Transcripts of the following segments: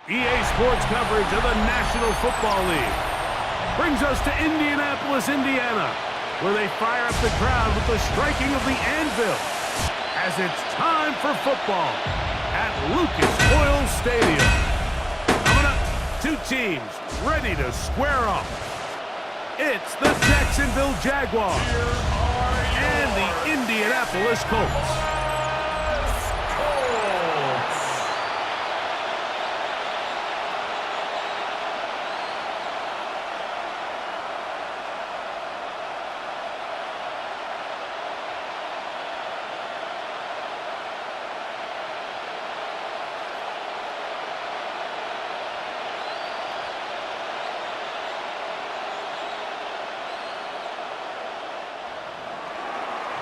EA Sports coverage of the National Football League brings us to Indianapolis, Indiana, where they fire up the crowd with the striking of the anvil as it's time for football at Lucas Oil Stadium. Coming up, two teams ready to square off. It's the Jacksonville Jaguars and the Indianapolis Colts.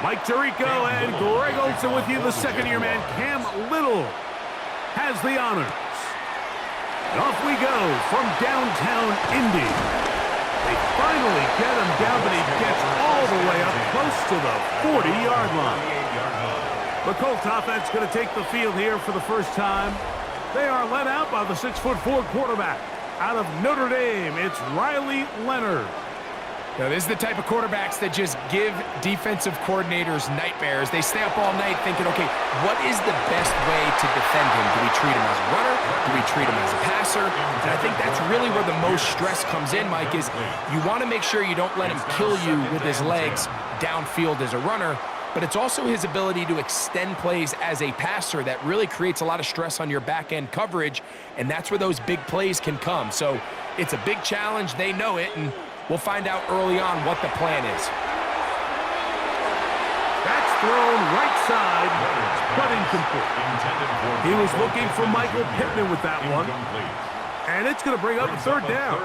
Mike Tirico and Greg Olsen with you. The second-year man, Cam Little, has the honors. And off we go from downtown Indy. They finally get him down, but he gets all the way up close to the 40-yard line. The Colts offense going to take the field here for the first time. They are led out by the 6'4" quarterback. Out of Notre Dame, it's Riley Leonard. Now, this is the type of quarterbacks that just give defensive coordinators nightmares. They stay up all night thinking, okay, what is the best way to defend him? Do we treat him as a runner? Do we treat him as a passer? And I think that's really where the most stress comes in, Mike, is you want to make sure you don't let him kill you with his legs downfield as a runner, but it's also his ability to extend plays as a passer that really creates a lot of stress on your back-end coverage, and that's where those big plays can come. So it's a big challenge. They know it, and we'll find out early on what the plan is. That's thrown right side, but incomplete. He was looking for Michael Pittman with that one. And it's going to bring up a third down.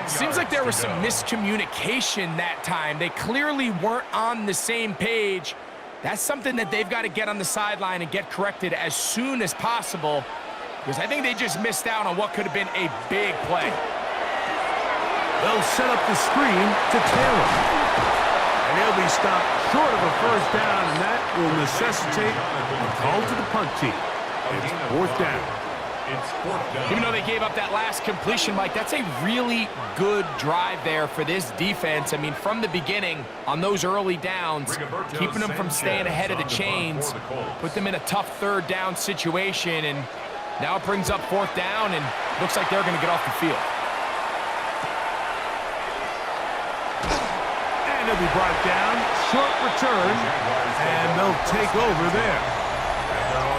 Seems like there was some miscommunication that time. They clearly weren't on the same page. That's something that they've got to get on the sideline and get corrected as soon as possible, because I think they just missed out on what could have been a big play. They'll set up the screen to Taylor. And he'll be stopped short of a first down, and that will necessitate a call to the punt team. It's fourth down. Even though they gave up that last completion, Mike, that's a really good drive there for this defense. I mean, from the beginning, on those early downs, keeping them from staying ahead of the chains, put them in a tough third down situation, and now it brings up fourth down, and looks like they're going to get off the field. He'll be brought down, short return, and they'll take over there.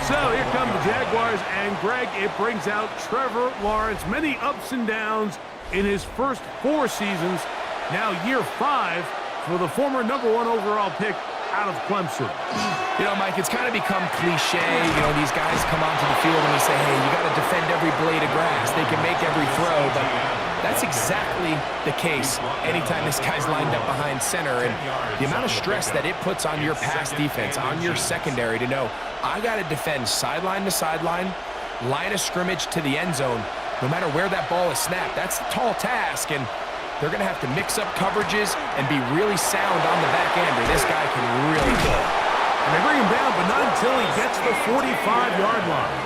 So here come the Jaguars, and Greg, it brings out Trevor Lawrence. Many ups and downs in his first 4 seasons. Now year 5 for the former #1 overall pick out of Clemson. You know, Mike, it's kind of become cliche. You know, these guys come onto the field and we say, hey, you got to defend every blade of grass. They can make every throw, but that's exactly the case anytime this guy's lined up behind center. And the amount of stress that it puts on your pass defense, on your secondary to know, I got to defend sideline to sideline, line of scrimmage to the end zone, no matter where that ball is snapped. That's a tall task, and they're going to have to mix up coverages and be really sound on the back end, or this guy can really go. And they bring him down, but not until he gets the 45-yard line.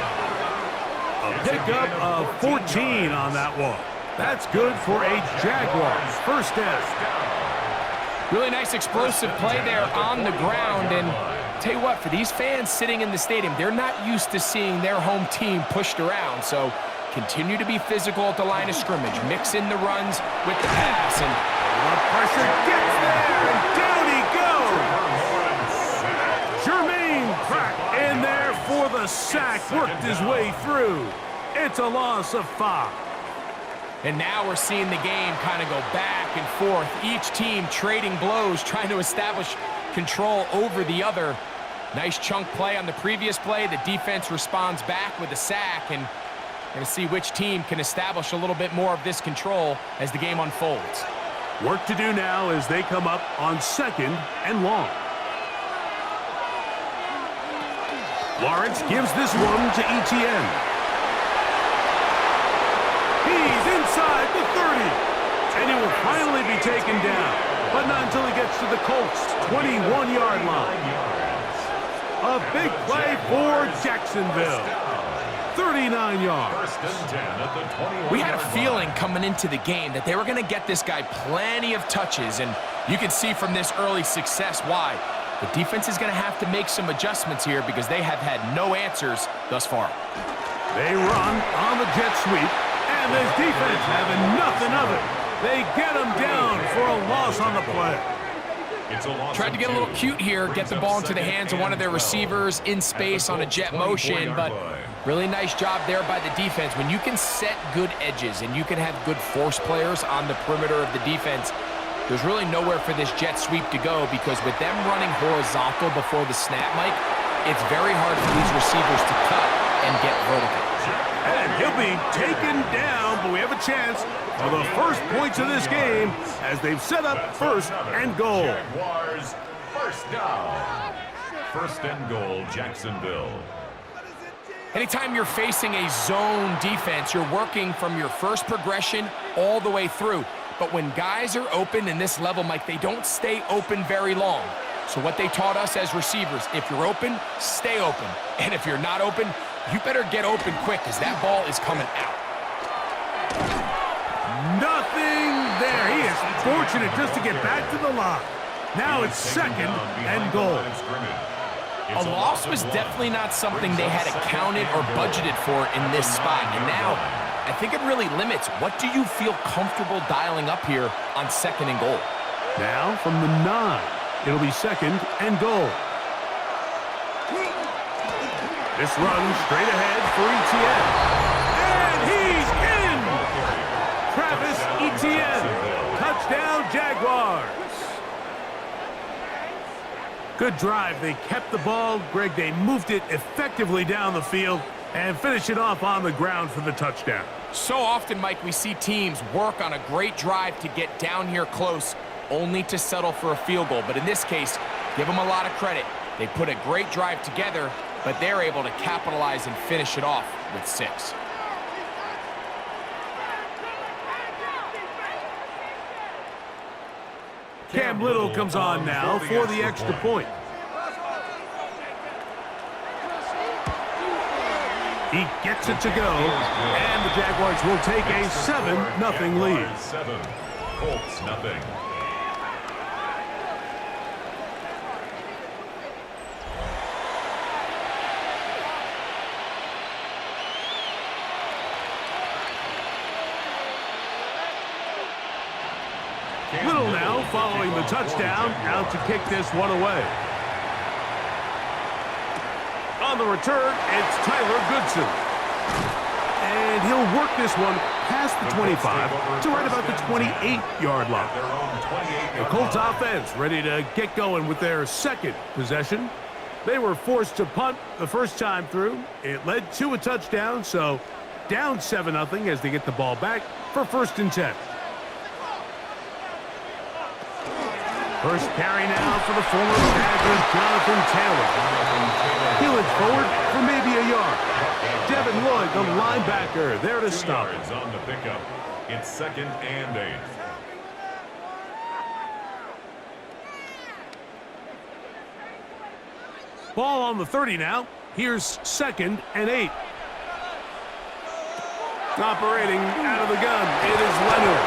A pickup of 14 on that one. That's good for a Jaguars first down. Really nice explosive play there on the ground. And tell you what, for these fans sitting in the stadium, they're not used to seeing their home team pushed around. So continue to be physical at the line of scrimmage. Mix in the runs with the pass. And the pressure gets there, and down he goes. Jermaine Pratt in there for the sack. Worked his way through. It's a loss of 5. And now we're seeing the game kind of go back and forth. Each team trading blows, trying to establish control over the other. Nice chunk play on the previous play. The defense responds back with a sack, and we're going to see which team can establish a little bit more of this control as the game unfolds. Work to do now as they come up on 2nd and long. Lawrence gives this one to Etienne. He's inside the 30, and he will finally be taken down, but not until he gets to the Colts' 21-yard line. A big play for Jacksonville. 39 yards. First and 10 at the 21. We had a feeling coming into the game that they were going to get this guy plenty of touches, and you can see from this early success why. The defense is going to have to make some adjustments here because they have had no answers thus far. They run on the jet sweep, and this defense having nothing of it. They get him down for a loss on the play. Tried to get a little cute here, get the ball into the hands of one of their receivers in space on a jet motion, but really nice job there by the defense. When you can set good edges and you can have good force players on the perimeter of the defense, there's really nowhere for this jet sweep to go because with them running horizontal before the snap, Mike, it's very hard for these receivers to cut and get vertical. And he'll be taken down, but we have a chance for the first points of this game as they've set up first and goal. Jaguars, first down. First and goal, Jacksonville. Anytime you're facing a zone defense, you're working from your first progression all the way through. But when guys are open in this level, Mike, they don't stay open very long. So what they taught us as receivers, if you're open, stay open. And if you're not open, you better get open quick because that ball is coming out. Nothing there. He is fortunate just to get back to the line. Now it's second and goal. A loss was definitely not something they had accounted or budgeted for in this spot. And now, I think it really limits what do you feel comfortable dialing up here on second and goal. Now from the 9, it'll be second and goal. This run straight ahead for Etienne. And he's in! Travis Etienne. Touchdown, Jaguars. Good drive. They kept the ball. Greg, they moved it effectively down the field and finished it off on the ground for the touchdown. So often, Mike, we see teams work on a great drive to get down here close, only to settle for a field goal. But in this case, give them a lot of credit. They put a great drive together, but they're able to capitalize and finish it off with 6. Cam Little comes on now for the extra point. He gets it to go, and the Jaguars will take a 7-0 lead. 7, Colts nothing. Little now following the touchdown, out to kick this one away. On the return, it's Tyler Goodson. And he'll work this one past the 25 to right about the 28-yard line. The Colts offense ready to get going with their second possession. They were forced to punt the first time through. It led to a touchdown, so down 7-0 as they get the ball back for first and 10. First carry now for the former Badger, Jonathan Taylor. He looks forward for maybe a yard. Devin Lloyd, the linebacker, there to stop it. On the pickup. It's second and 8. Ball on the 30 now. Here's second and 8. Operating out of the gun, it is Leonard.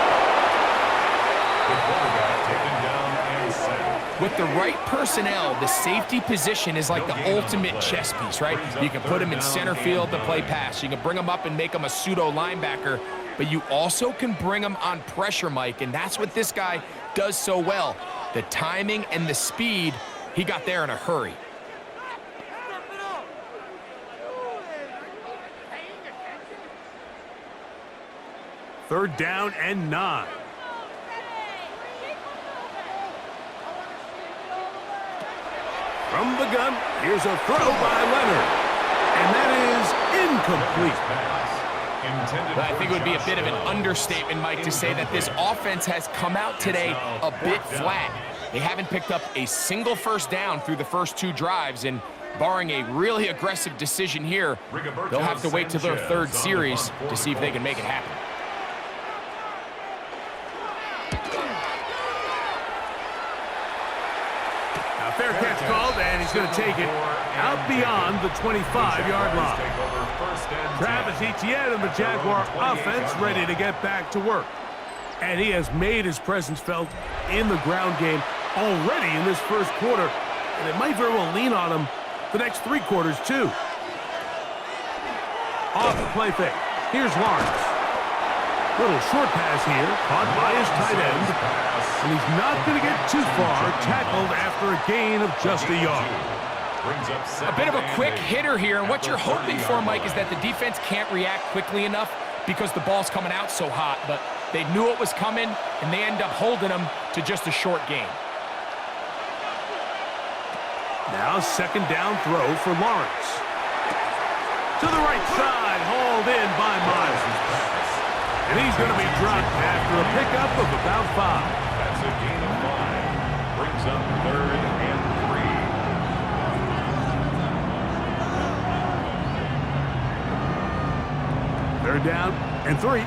The quarterback taken down and set. With the right personnel, the safety position is like the ultimate chess piece, right? You can put him in center field to play pass. You can bring him up and make him a pseudo linebacker, but you also can bring him on pressure, Mike, and that's what this guy does so well. The timing and the speed, he got there in a hurry. Third down and 9. From the gun, here's a throw by Leonard. And that is incomplete. I think it would be a bit of an understatement, Mike, to say that this offense has come out today a bit flat. They haven't picked up a single first down through the first 2 drives, and barring a really aggressive decision here, they'll have to wait till their third series to see if they can make it happen. Now fair catch called, and he's going to take it out beyond the 25-yard line. Travis Etienne and the Jaguar offense ready to get back to work. And he has made his presence felt in the ground game already in this first quarter. And it might very well lean on him the next 3 quarters, too. Off the play fake. Here's Lawrence. Little short pass here, caught by his tight end. And he's not going to get too far, tackled after a gain of just a yard. A bit of a quick hitter here, and what you're hoping for, Mike, is that the defense can't react quickly enough because the ball's coming out so hot, but they knew it was coming, and they end up holding them to just a short gain. Now second down throw for Lawrence. To the right side, hauled in by Myers. And he's going to be dropped after a pickup of about 5. That's a gain of 5. Brings up 3rd and 3. 3rd down and 3.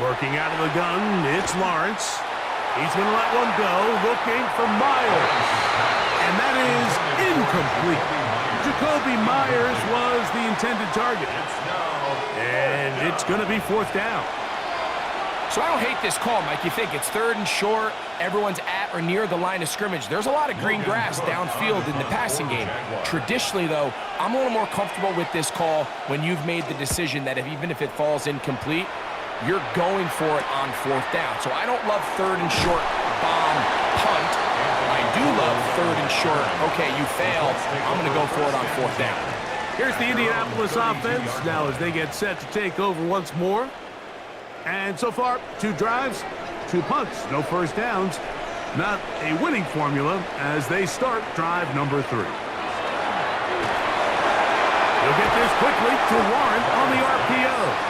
Working out of the gun, it's Lawrence. He's going to let one go, looking for Myers. And that is incomplete. Jacoby Myers was the intended target. And it's going to be 4th down. So I don't hate this call, Mike. You think it's 3rd and short, everyone's at or near the line of scrimmage. There's a lot of green grass downfield in the passing game. Traditionally, though, I'm a little more comfortable with this call when you've made the decision that even if it falls incomplete, you're going for it on 4th down. So I don't love 3rd and short bomb punt. I do love 3rd and short, okay, you failed, I'm going to go for it on 4th down. Here's the Indianapolis offense now as they get set to take over once more. And so far, 2 drives, 2 punts, no first downs. Not a winning formula as they start drive number 3. He'll get this quickly to Warren on the RPO.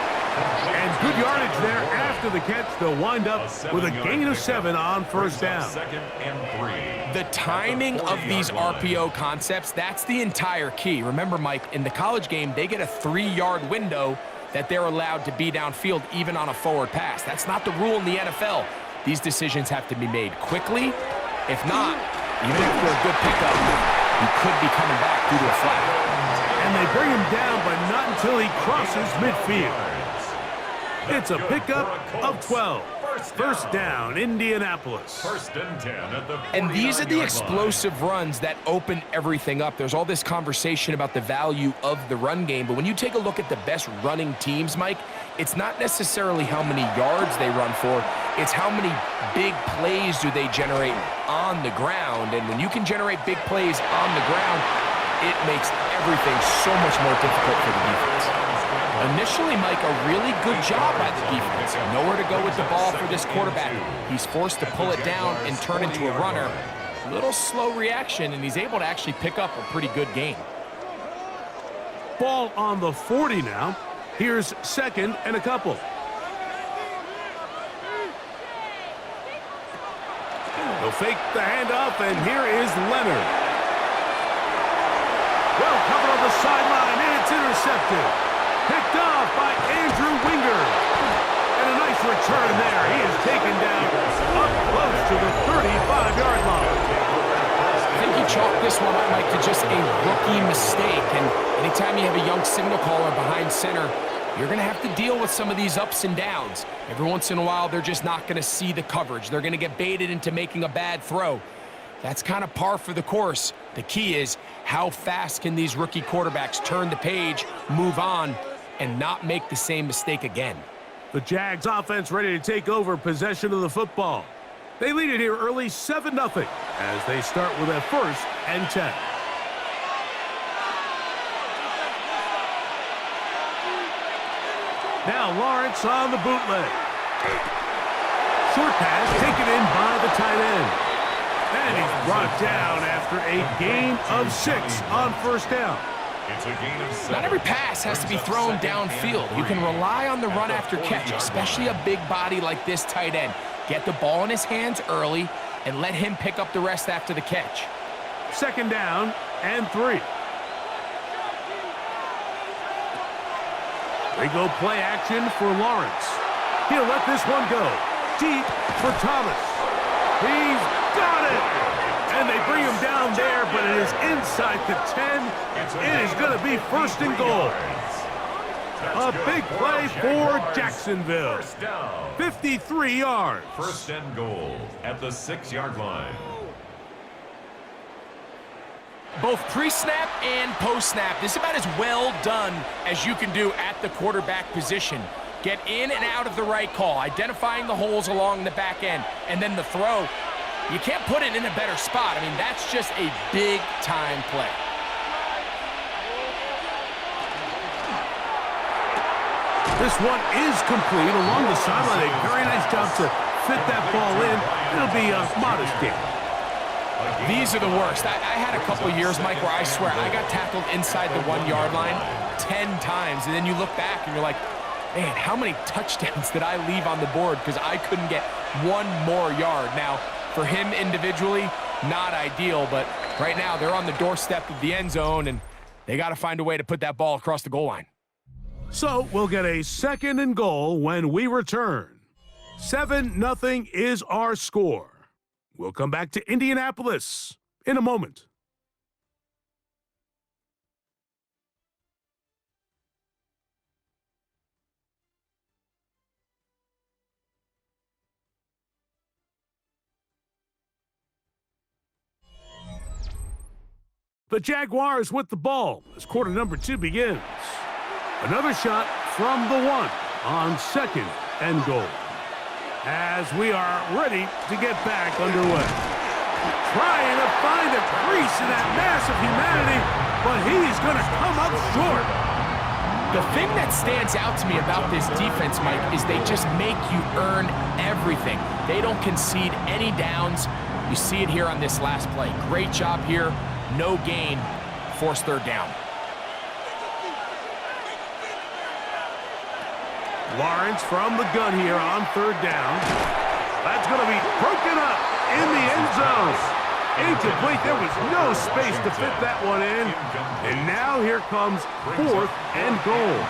And good yardage there after the catch. They'll wind up with a gain of 7 on first down. 2nd and 3. The timing of these RPO concepts, that's the entire key. Remember, Mike, in the college game, they get a 3-yard window that they're allowed to be downfield even on a forward pass. That's not the rule in the NFL. These decisions have to be made quickly. If not, even after a good pickup, he could be coming back due to a flag. And they bring him down, but not until he crosses midfield. It's a pickup of 12. First down, Indianapolis. 1st and 10 at the 49-yard And these are the line. explosive runs that open everything up. There's all this conversation about the value of the run game, but when you take a look at the best running teams, Mike, it's not necessarily how many yards they run for, it's how many big plays do they generate on the ground. And when you can generate big plays on the ground, it makes everything so much more difficult for the defense. Initially, Mike, a really good job by the defense. Nowhere to go with the ball for this quarterback. He's forced to pull it down and turn into a runner. Little slow reaction, and he's able to actually pick up a pretty good gain. Ball on the 40 now. Here's 2nd and a couple. He'll fake the handoff, and here is Leonard. Well covered on the sideline, and it's intercepted. Picked off by Andrew Winger. And a nice return there. He is taken down up close to the 35-yard line. I think you chalk this one up, Mike, to just a rookie mistake. And anytime you have a young signal caller behind center, you're going to have to deal with some of these ups and downs. Every once in a while, they're just not going to see the coverage. They're going to get baited into making a bad throw. That's kind of par for the course. The key is how fast can these rookie quarterbacks turn the page, move on, and not make the same mistake again. The Jags offense ready to take over possession of the football. They lead it here early 7-0 as they start with a 1st and 10. Now Lawrence on the bootleg. Short pass taken in by the tight end. And he's brought down after a gain of 6 on first down. It's a gain of 7. Not every pass has to be thrown downfield. You can rely on the run after catch, especially a big body like this tight end. Get the ball in his hands early and let him pick up the rest after the catch. 2nd down and 3. They go play action for Lawrence. He'll let this one go. deep for Thomas. He's got it! And they bring him down there, but it is inside the 10. It is going to be first and goal. A big play for Jacksonville. 53 yards. First and goal at the 6-yard line. Both pre-snap and post-snap, this is about as well done as you can do at the quarterback position. Get in and out of the right call, identifying the holes along the back end, and then the throw. You can't put it in a better spot. I mean, that's just a big-time play. This one is complete along the sideline. A very nice job to fit that ball in. It'll be a modest gain. These are the worst. I had a couple years, Mike, where I swear I got tackled inside the 1-yard line 10 times, and then you look back and you're like, man, how many touchdowns did I leave on the board because I couldn't get one more yard? Now, for him individually, not ideal, but right now they're on the doorstep of the end zone, and they got to find a way to put that ball across the goal line. So we'll get a second and goal when we return. 7-0 is our score. We'll come back to Indianapolis in a moment. The Jaguars with the ball as quarter number 2 begins. Another shot from the 1 on second and goal. As we are ready to get back underway. Trying to find a crease in that mass of humanity, but he's going to come up short. The thing that stands out to me about this defense, Mike, is they just make you earn everything. They don't concede any downs. You see it here on this last play. Great job here. No gain. Forced third down. Lawrence from the gun here on third down. That's going to be broken up in the end zone. Incomplete. There was no space to fit that one in. And now here comes fourth and goal.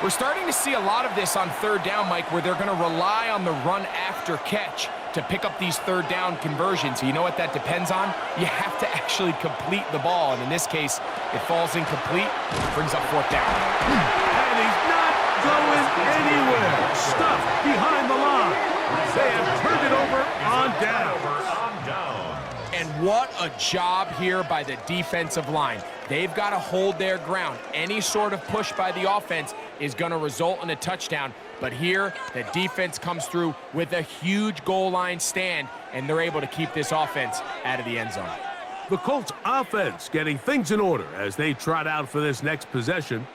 We're starting to see a lot of this on third down, Mike, where they're going to rely on the run after catch to pick up these third down conversions. You know what that depends on? You have to actually complete the ball. And in this case, it falls incomplete, brings up fourth down. And he's not going anywhere. Stuffed behind the line. They have turned it over on down. And what a job here by the defensive line. They've got to hold their ground. Any sort of push by the offense is going to result in a touchdown. But here, the defense comes through with a huge goal line stand, and they're able to keep this offense out of the end zone. The Colts offense getting things in order as they trot out for this next possession.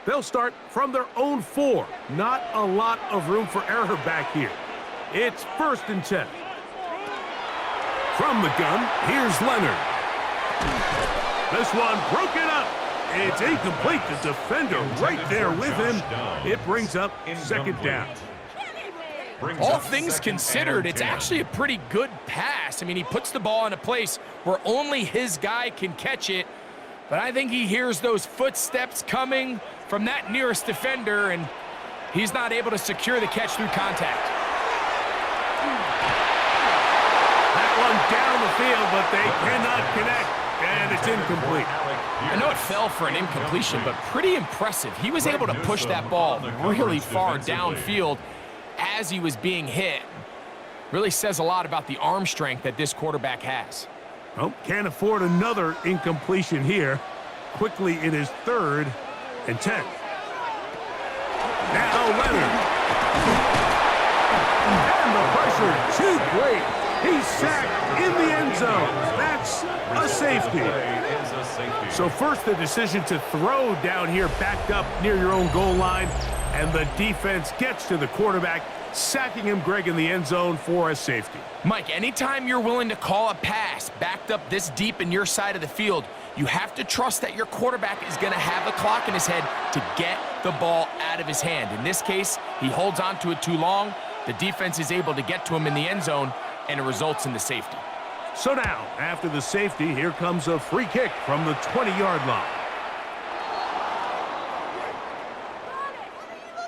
They'll start from their own 4. Not a lot of room for error back here. It's first and 10. From the gun, here's Leonard. This one broken up. It's incomplete. The defender right there with him. It brings up second down. All things considered, it's actually a pretty good pass. I mean, he puts the ball in a place where only his guy can catch it. But I think he hears those footsteps coming from that nearest defender, and he's not able to secure the catch through contact. That one down the field, but they cannot connect, and it's incomplete. I know it fell for an incompletion, but pretty impressive. He was able to push that ball really far downfield as he was being hit. Really says a lot about the arm strength that this quarterback has. Oh, can't afford another incompletion here. Quickly, it is third and 10. Now Leonard. And the pressure too great. He's sacked in the end zone. That's a safety. So first, the decision to throw down here backed up near your own goal line, and the defense gets to the quarterback, sacking him, Greg, in the end zone for a safety. Mike, anytime you're willing to call a pass backed up this deep in your side of the field, you have to trust that your quarterback is going to have the clock in his head to get the ball out of his hand. In this case, he holds on to it too long. The defense is able to get to him in the end zone, and it results in the safety. So now, after the safety, here comes a free kick from the 20-yard line.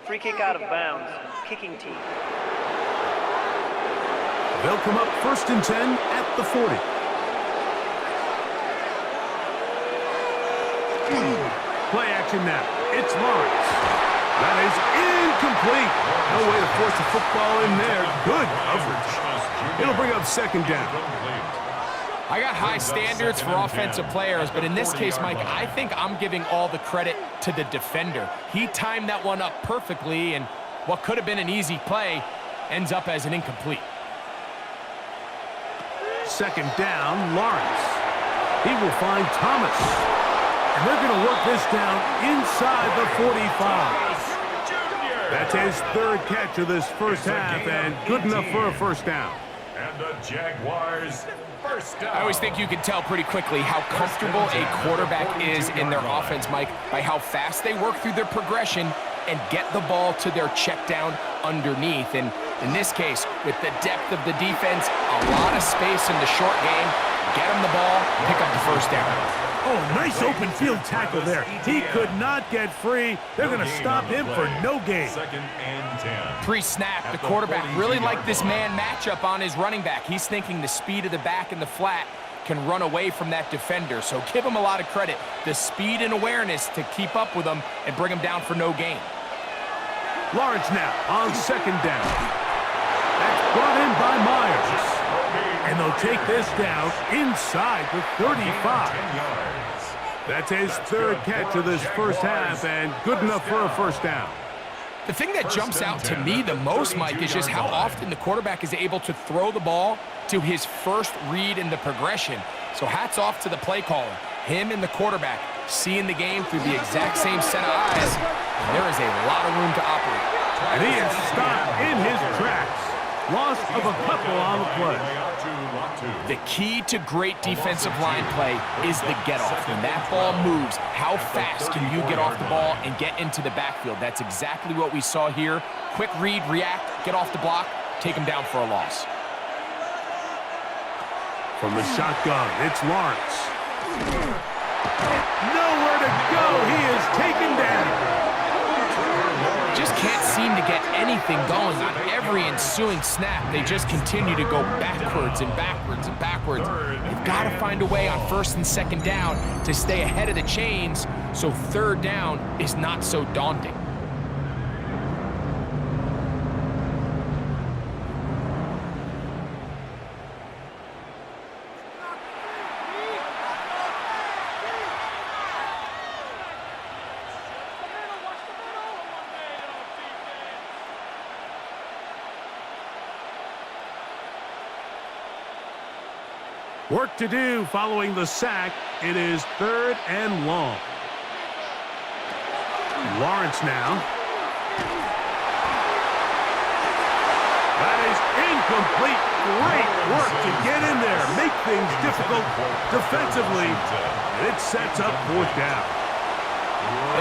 Free kick out of bounds. Kicking team. They'll come up 1st and 10 at the 40. Play action now. It's Lawrence. That is incomplete. No way to force the football in there. Good coverage. It'll bring up 2nd down. I got high standards for offensive players, but in this case, Mike, I think I'm giving all the credit to the defender. He timed that one up perfectly, and what could have been an easy play ends up as an incomplete. 2nd down, Lawrence. He will find Thomas. And they're going to work this down inside the 45. That's his 3rd catch of this first half, and good enough for a 1st down. And the Jaguars, 1st down. I always think you can tell pretty quickly how comfortable a quarterback is in their offense, Mike, by how fast they work through their progression and get the ball to their check down underneath. And in this case, with the depth of the defense, a lot of space in the short game, get them the ball, pick up the 1st down. Oh, nice open field tackle there. He could not get free. They're going to stop him for no gain. 2nd and 10. Pre-snap, the quarterback really liked this man matchup on his running back. He's thinking the speed of the back in the flat can run away from that defender. So give him a lot of credit. The speed and awareness to keep up with him and bring him down for no gain. Lawrence now on 2nd down. That's brought in by Myers. And they'll take this down inside the 35. That's his 3rd catch of this first half, and good enough for a 1st down. The thing that jumps out to me the most, Mike, is just how often the quarterback is able to throw the ball to his first read in the progression. So hats off to the play caller. Him and the quarterback seeing the game through the exact same set of eyes, and there is a lot of room to operate. And he is stopped in his tracks. Loss of a couple on the play. The key to great defensive line play is the get-off. When that ball moves, how fast can you get off the ball and get into the backfield? That's exactly what we saw here. Quick read, react, get off the block, take him down for a loss. From the shotgun, it's Lawrence. Nowhere to go. He is taken down. Just can't seem to get anything going on every ensuing snap. They just continue to go backwards and backwards and backwards. They've got to find a way on 1st and 2nd down to stay ahead of the chains so 3rd down is not so daunting. Work to do following the sack. It is 3rd and long. Lawrence now. That is incomplete. Great work to get in there. Make things difficult defensively. And it sets up 4th down.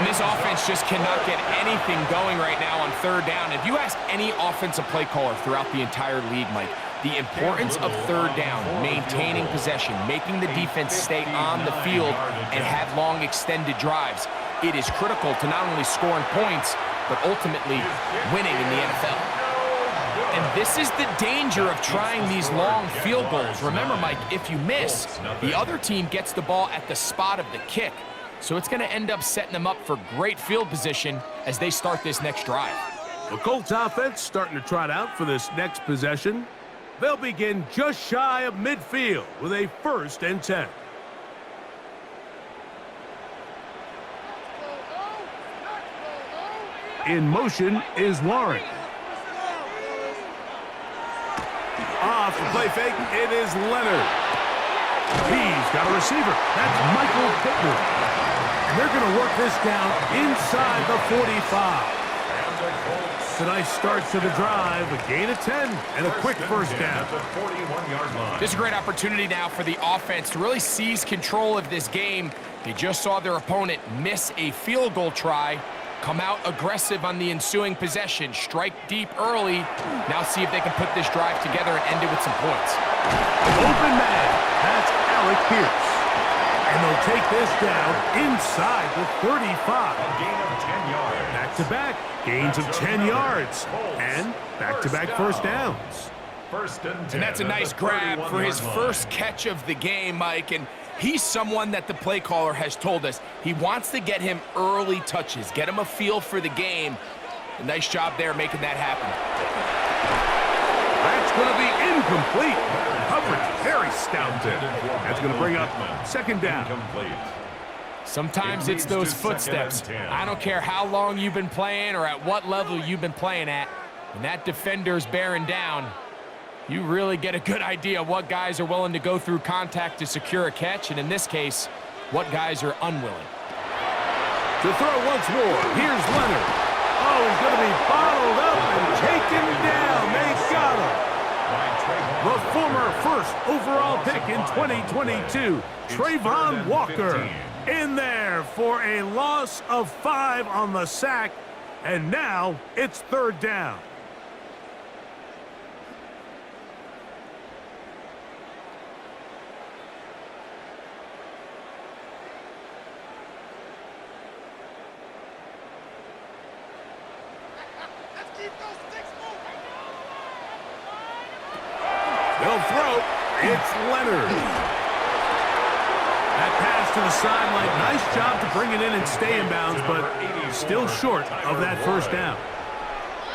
And this offense just cannot get anything going right now on 3rd down. If you ask any offensive play caller throughout the entire league, Mike, the importance of 3rd down, maintaining possession, making the defense stay on the field and have long extended drives, it is critical to not only scoring points, but ultimately winning in the NFL. And this is the danger of trying these long field goals. Remember, Mike, if you miss, the other team gets the ball at the spot of the kick. So it's going to end up setting them up for great field position as they start this next drive. The Colts offense starting to trot out for this next possession. They'll begin just shy of midfield with a 1st and 10. In motion is Warren. Off the play fake, it is Leonard. He's got a receiver. That's Michael Pittman. And they're going to work this down inside the 45. It's a nice start to the drive, a gain of 10, and a quick 1st down. This is a great opportunity now for the offense to really seize control of this game. They just saw their opponent miss a field goal try, come out aggressive on the ensuing possession, strike deep early. Now see if they can put this drive together and end it with some points. Open man, that's Alec Pierce. And they'll take this down inside the 35. A gain of 10 yards. Back-to-back gains of 10 yards. And back-to-back 1st downs. First and 10. And that's a nice grab for his first catch of the game, Mike. And he's someone that the play caller has told us he wants to get him early touches, get him a feel for the game. A nice job there making that happen. That's going to be incomplete. Coverage very stout there. That's going to bring up second down. Sometimes it's those footsteps. I don't care how long you've been playing or at what level you've been playing at. When that defender's bearing down, you really get a good idea of what guys are willing to go through contact to secure a catch, and in this case, what guys are unwilling. To throw once more, here's Leonard. Oh, he's going to be bottled up and taken down. They got him. The former first overall pick in 2022, Trayvon Walker, in there for a loss of 5 on the sack, and now it's third down. They'll throw. It's Leonard. That pass to the sideline. Nice job to bring it in and stay in bounds, but still short of that first down.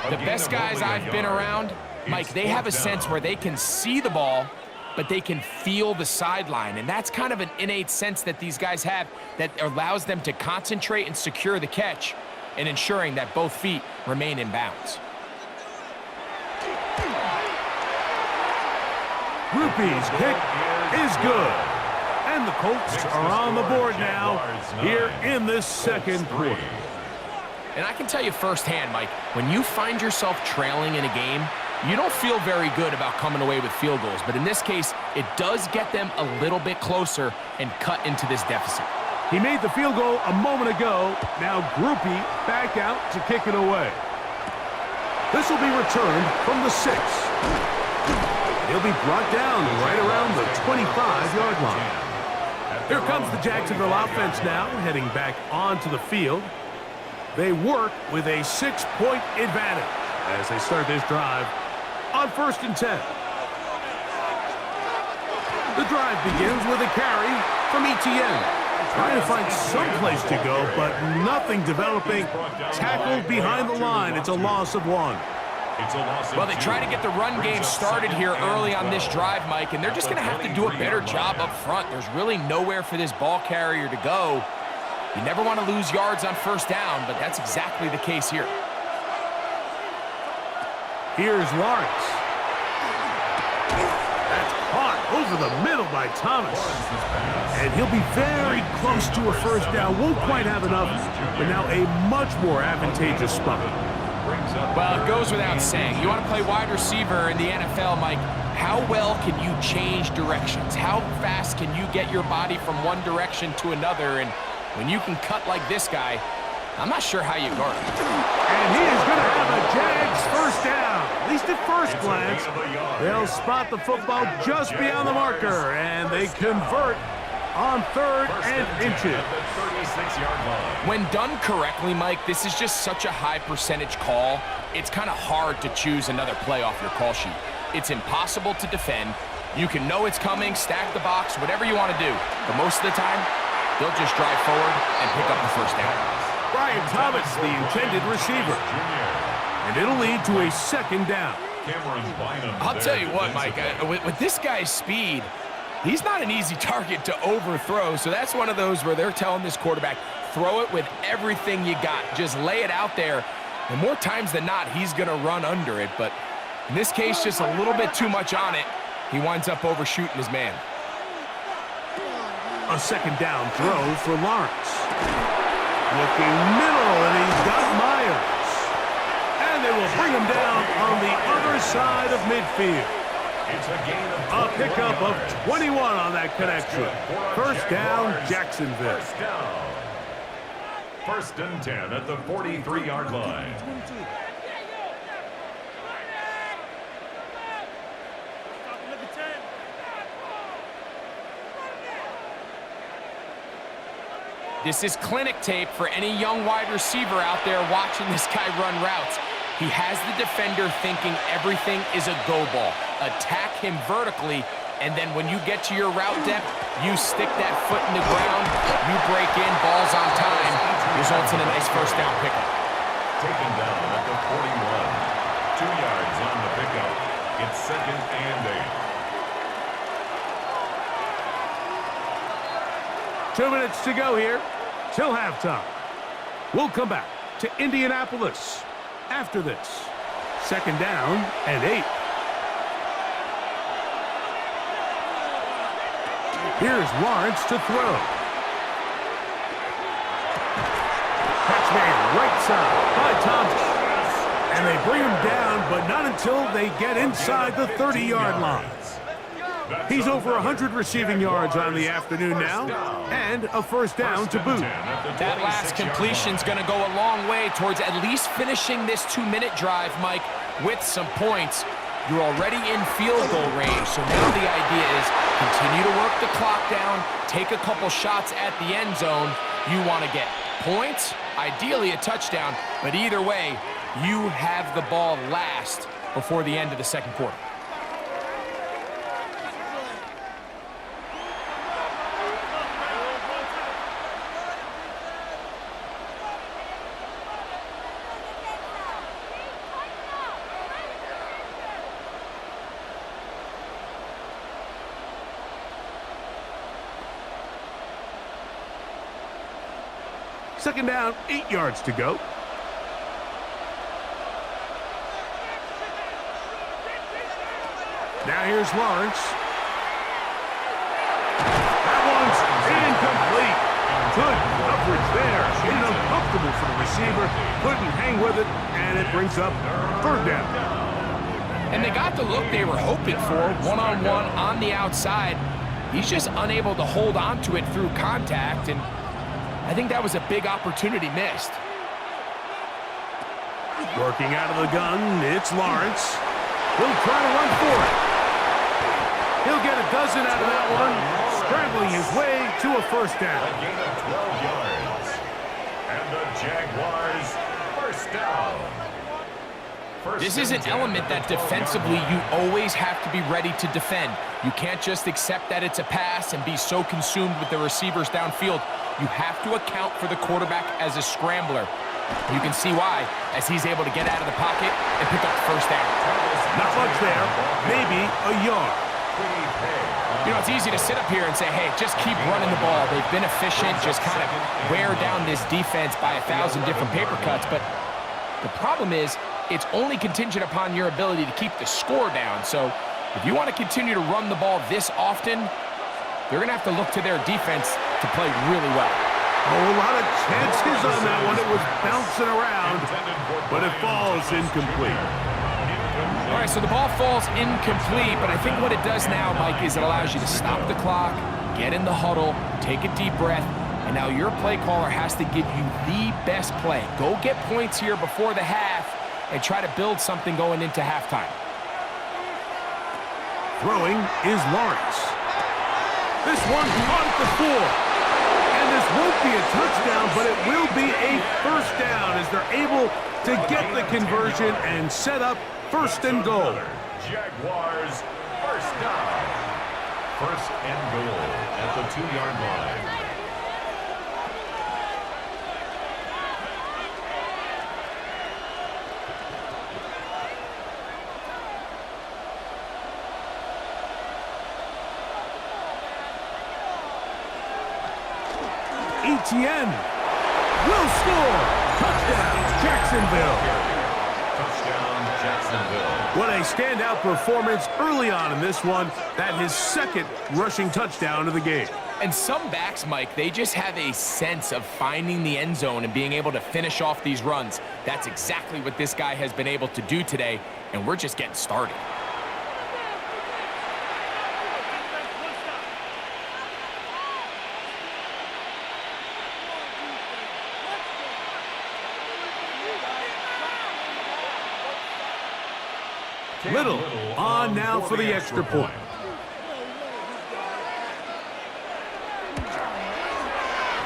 The best guys I've been around, Mike, they have a sense where they can see the ball, but they can feel the sideline. And that's kind of an innate sense that these guys have that allows them to concentrate and secure the catch and ensuring that both feet remain in bounds. Rupee's kick is good. And the Colts are on the board now here in this second quarter. And I can tell you firsthand, Mike, when you find yourself trailing in a game, you don't feel very good about coming away with field goals. But in this case, it does get them a little bit closer and cut into this deficit. He made the field goal a moment ago. Now Groupie back out to kick it away. This will be returned from the 6. He'll be brought down right around the 25-yard line. Here comes the Jacksonville offense now, heading back onto the field. They work with a 6-point advantage as they start this drive on 1st and 10. The drive begins with a carry from Etienne. Trying to find some place to go, but nothing developing. Tackled behind the line. It's a loss of 1. Well, they try to get the run game started here early on this drive, Mike, and they're just going to have to do a better job up front. There's really nowhere for this ball carrier to go. You never want to lose yards on 1st down, but that's exactly the case here. Here's Lawrence. That's caught over the middle by Thomas. And he'll be very close to a 1st down. Won't quite have enough, but now a much more advantageous spot. Well, it goes without saying. You want to play wide receiver in the NFL, Mike, how well can you change directions? How fast can you get your body from one direction to another? And when you can cut like this guy, I'm not sure how you guard him. And he is going to have a Jags 1st down. At least at first glance, they'll spot the football just beyond the marker, and they convert on 3rd and inches. When done correctly, Mike, this is just such a high percentage call. It's kind of hard to choose another play off your call sheet. It's impossible to defend. You can know it's coming, stack the box, whatever you want to do. But most of the time, they'll just drive forward and pick up the 1st down. Brian Thomas, the intended receiver. And it'll lead to a 2nd down. I'll tell you what, Mike, with this guy's speed, he's not an easy target to overthrow, so that's one of those where they're telling this quarterback, throw it with everything you got. Just lay it out there, and more times than not, he's going to run under it. But in this case, just a little bit too much on it. He winds up overshooting his man. A 2nd down throw for Lawrence. Looking middle, and he's got Myers. And they will bring him down on the other side of midfield. A pickup of 21 on that connection. 1st down, Jacksonville. 1st and 10 at the 43-yard line. This is clinic tape for any young wide receiver out there watching this guy run routes. He has the defender thinking everything is a go ball. attack him vertically, and then when you get to your route depth, you stick that foot in the ground, you break in, ball's on time, results in a nice first down pickup. Taken down at the 41. 2 yards on the pickup. It's 2nd and 8. 2 minutes to go here till halftime. We'll come back to Indianapolis after this. 2nd down and 8. Here's Lawrence to throw. Catch made right side by Thompson. And they bring him down, but not until they get inside the 30-yard line. He's over 100 receiving yards on the afternoon now, and a first down to boot. That last completion's going to go a long way towards at least finishing this 2-minute drive, Mike, with some points. You're already in field goal range, so now the idea is continue to work the clock down, take a couple shots at the end zone. You want to get points, ideally a touchdown, but either way, you have the ball last before the end of the second quarter. Second down, 8 yards to go. Now here's Lawrence. That one's incomplete. Good coverage there. Made it uncomfortable for the receiver. Couldn't hang with it, and it brings up 3rd down. And they got the look they were hoping for, one-on-one on the outside. He's just unable to hold on to it through contact, and I think that was a big opportunity missed. Working out of the gun, it's Lawrence. He'll try to run for it. He'll get a dozen out of that one, scrambling his way to a first down. A gain of 12 yards. And the Jaguars, first down. This is an element that defensively you always have to be ready to defend. You can't just accept that it's a pass and be so consumed with the receivers downfield. You have to account for the quarterback as a scrambler. You can see why, as he's able to get out of the pocket and pick up the first down. Not much there, maybe a yard. You know, it's easy to sit up here and say, hey, just keep running the ball. They've been efficient, just kind of wear down this defense by 1,000 different paper cuts. But the problem is, it's only contingent upon your ability to keep the score down. So if you want to continue to run the ball this often, they're going to have to look to their defense to play really well. Oh, a lot of chances on that one. It was bouncing around, but it falls incomplete. All right, so the ball falls incomplete, but I think what it does now, Mike, is it allows you to stop the clock, get in the huddle, take a deep breath, and now your play caller has to give you the best play. Go get points here before the half and try to build something going into halftime. Throwing is Lawrence. This one caught at the 4. And this won't be a touchdown, but it will be a first down as they're able to get the conversion and set up 1st and goal. Jaguars, first down. 1st and goal at the 2-yard line. Etienne will score. Touchdown, Jacksonville. Touchdown, Jacksonville. What a standout performance early on in this one. That his 2nd rushing touchdown of the game. And some backs, Mike, they just have a sense of finding the end zone and being able to finish off these runs. That's exactly what this guy has been able to do today, and we're just getting started. Little on now for the extra point.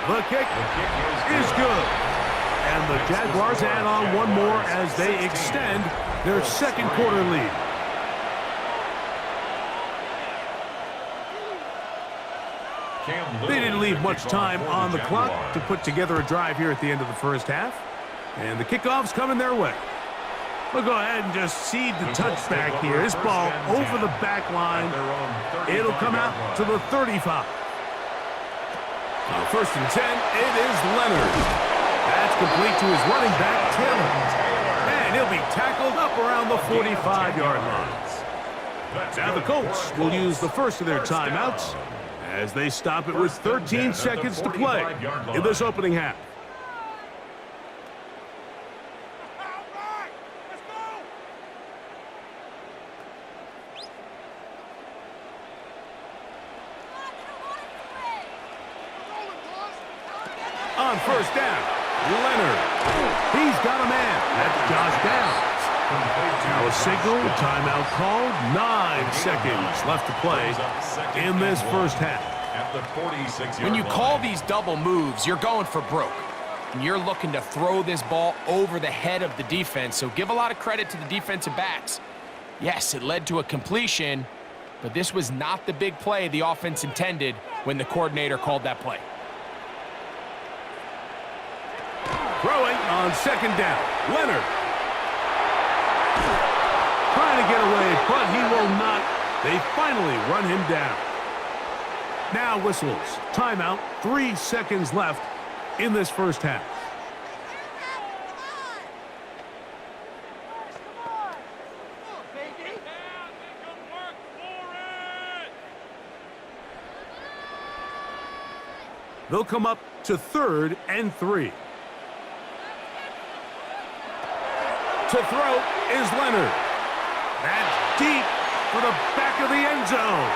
The kick is good. And the Jaguars add on one more as they extend their second quarter lead. They didn't leave much time on the clock to put together a drive here at the end of the first half. And the kickoff's coming their way. We'll go ahead and just seed the touchback here. This ball over the back line. It'll come out to the 35. Now, first and 10, it is Leonard. That's complete to his running back, Taylor. And he'll be tackled up around the 45-yard line. Now the Colts will use the first of their timeouts as they stop it with 13 seconds to play in this opening half. On first down, Leonard. He's got a man. That's Josh Downs. Now a signal, timeout called. 9 seconds left to play in this first half. When you call these double moves, you're going for broke. And you're looking to throw this ball over the head of the defense, so give a lot of credit to the defensive backs. Yes, it led to a completion, but this was not the big play the offense intended when the coordinator called that play. Throwing on second down, Leonard. Trying to get away, but he will not. They finally run him down. Now whistles. Timeout. 3 seconds left in this first half. They'll come up to 3rd and 3. To throw is Leonard. That's deep for the back of the end zone.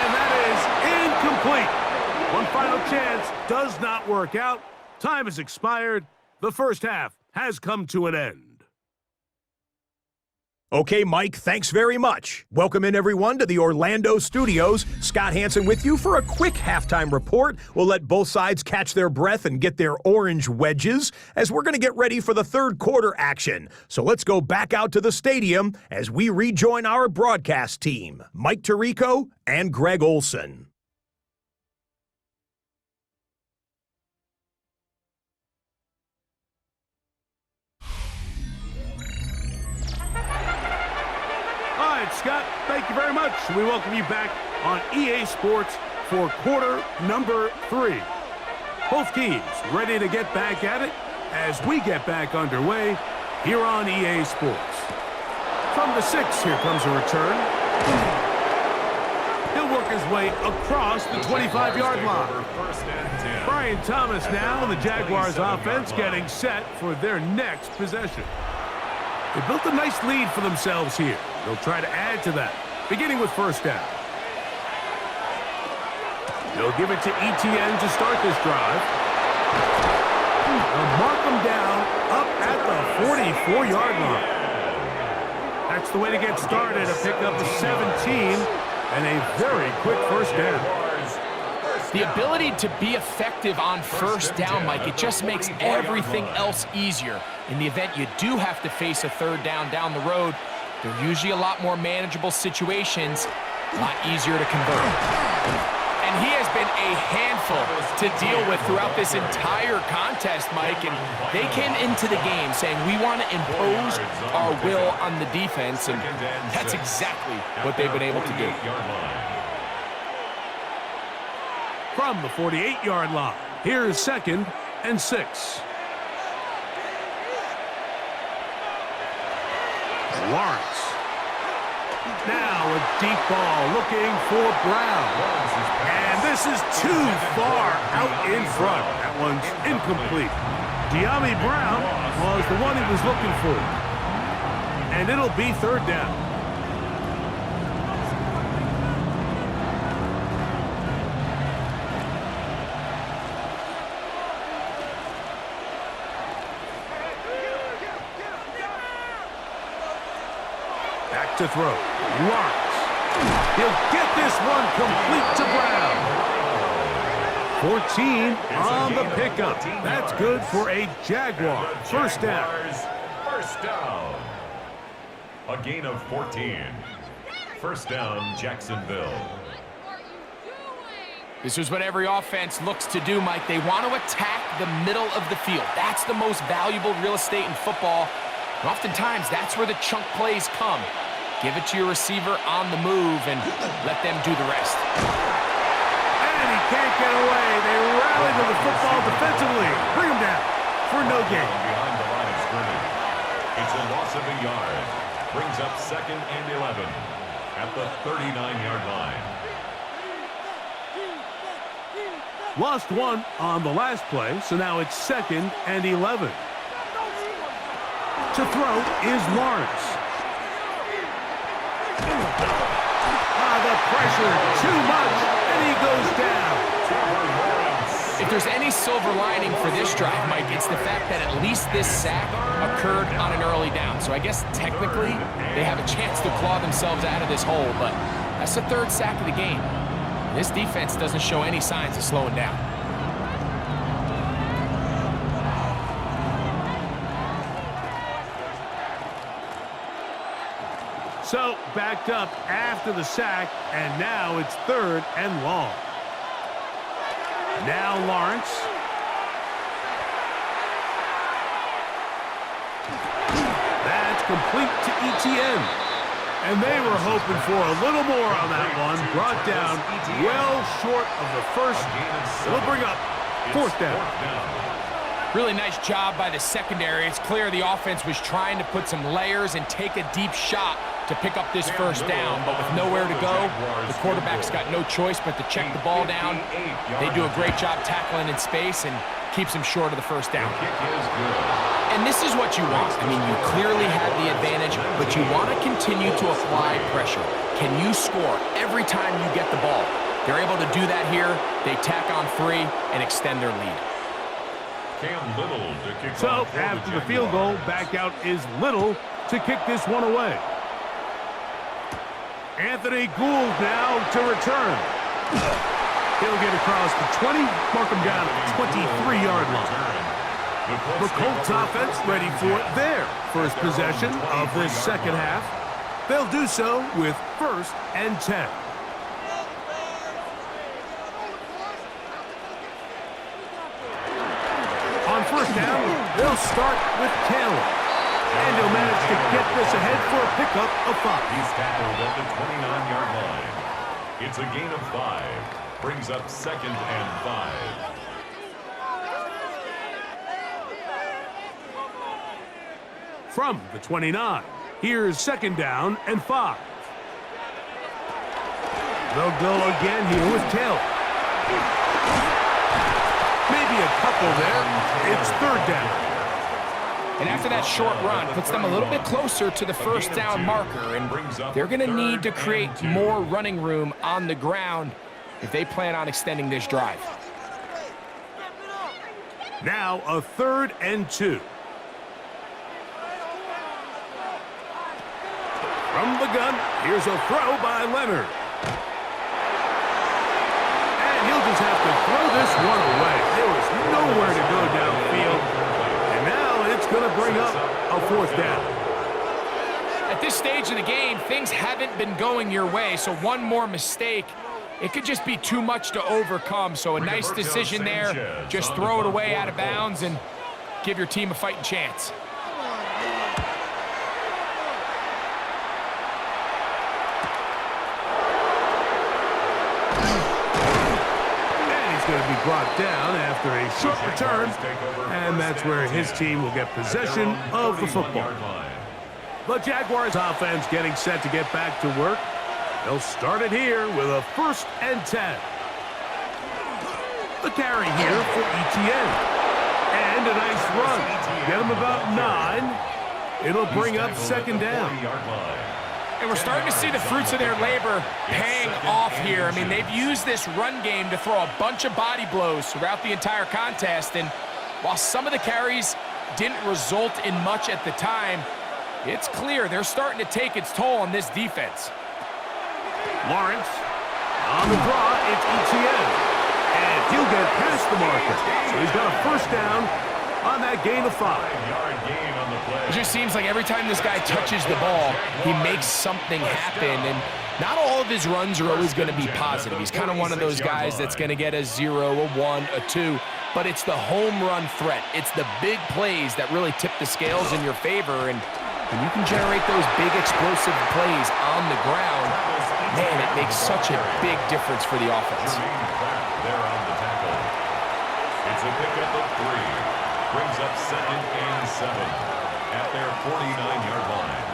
And that is incomplete. One final chance does not work out. Time has expired. The first half has come to an end. Okay, Mike, thanks very much. Welcome in, everyone, to the Orlando studios. Scott Hansen with you for a quick halftime report. We'll let both sides catch their breath and get their orange wedges as we're going to get ready for the third quarter action. So let's go back out to the stadium as we rejoin our broadcast team, Mike Tirico and Greg Olson. Scott, thank you very much. We welcome you back on EA Sports for quarter number 3. Both teams ready to get back at it as we get back underway here on EA Sports. From the 6, here comes a return. He'll work his way across the 25-yard line. Brian Thomas now and the Jaguars offense getting set for their next possession. They built a nice lead for themselves here. They'll try to add to that, beginning with first down. They'll give it to ETN to start this drive. They'll mark them down up at the 44-yard line. That's the way to get started, a pickup of 17 and a very quick first down. The ability to be effective on first down, Mike, it just makes everything else easier. In the event you do have to face a third down the road, they're usually a lot more manageable situations, a lot easier to convert. And he has been a handful to deal with throughout this entire contest, Mike, and they came into the game saying we want to impose our will on the defense, and that's exactly what they've been able to do. From the 48-yard line, here's 2nd and 6. Lawrence. Now a deep ball looking for Brown. And this is too far out in front. That one's incomplete. De'Ami Brown was the one he was looking for. And it'll be 3rd down. To throw. Lawrence. He'll get this one complete to Brown. 14 on the pickup. That's good for a Jaguar. First down. First down. A gain of 14. First down, Jacksonville. This is what every offense looks to do, Mike. They want to attack the middle of the field. That's the most valuable real estate in football. And oftentimes, that's where the chunk plays come. Give it to your receiver on the move and let them do the rest. And he can't get away. They rally to the football defensively. Bring him down for no gain. Behind the line of scrimmage. It's a loss of a yard. Brings up 2nd and 11 at the 39-yard line. Lost one on the last play, so now it's 2nd and 11. To throw is Lawrence. The pressure, too much, and he goes down. If there's any silver lining for this drive, Mike, it's the fact that at least this sack occurred on an early down. So I guess technically they have a chance to claw themselves out of this hole, but that's the 3rd sack of the game. This defense doesn't show any signs of slowing down. So, backed up after the sack, and now it's 3rd and long. Now Lawrence. That's complete to ETN. And they were hoping for a little more on that one. Brought down well short of the first. It'll bring up 4th down. Really nice job by the secondary. It's clear the offense was trying to put some layers and take a deep shot to pick up this 1st down, but with nowhere to go, the quarterback's got no choice but to check the ball down. They do a great job tackling in space and keeps him short of the 1st down. And this is what you want. I mean, you clearly have the advantage, but you want to continue to apply pressure. Can you score every time you get the ball? They're able to do that here. They tack on 3 and extend their lead. So, after the field goal, back out is Little to kick this one away. Anthony Gould now to return. He'll get across the 20, mark him down at the 23-yard line. The Colts offense ready for their first possession of this 2nd half. They'll do so with 1st and 10. On 1st down, they'll start with Taylor. And he'll manage to get this ahead for a pickup of 5. He's tackled at the 29-yard line. It's a gain of 5. Brings up 2nd and 5. From the 29, here's 2nd down and 5. They'll go again here with Taylor. Maybe a couple there. It's 3rd down. And after that short run, puts them a little bit closer to the 1st down marker, and they're going to need to create more running room on the ground if they plan on extending this drive. Now a 3rd and 2. From the gun, here's a throw by Leonard. And he'll just have to throw this one away. There was nowhere to go downfield. And now it's going to bring up a 4th down. At this stage of the game, things haven't been going your way, so one more mistake, it could just be too much to overcome. So a nice decision there. Just throw it away out of bounds and give your team a fighting chance. Going to be brought down after a short return, and that's where his team will get possession of the football. The Jaguars offense getting set to get back to work. They'll start it here with a 1st and 10. The carry here for ETN. And a nice run. Get him about 9. It'll bring up 2nd down. And we're starting to see the fruits of their labor paying off here. I mean, they've used this run game to throw a bunch of body blows throughout the entire contest. And while some of the carries didn't result in much at the time, it's clear they're starting to take its toll on this defense. Lawrence on the draw, it's ETN. And he'll get past the marker. So he's got a 1st down on that gain of 5. It just seems like every time this guy touches the ball, he makes something happen. And Not all of his runs are always going to be positive. He's kind of one of those guys that's going to get a 0, a 1, a 2, but it's the home run threat. It's the big plays that really tip the scales in your favor, and when you can generate those big explosive plays on the ground, man, it makes such a big difference for the offense. There on the tackle. It's a pickup of 3. Brings up 2nd and 7 at their 49-yard line.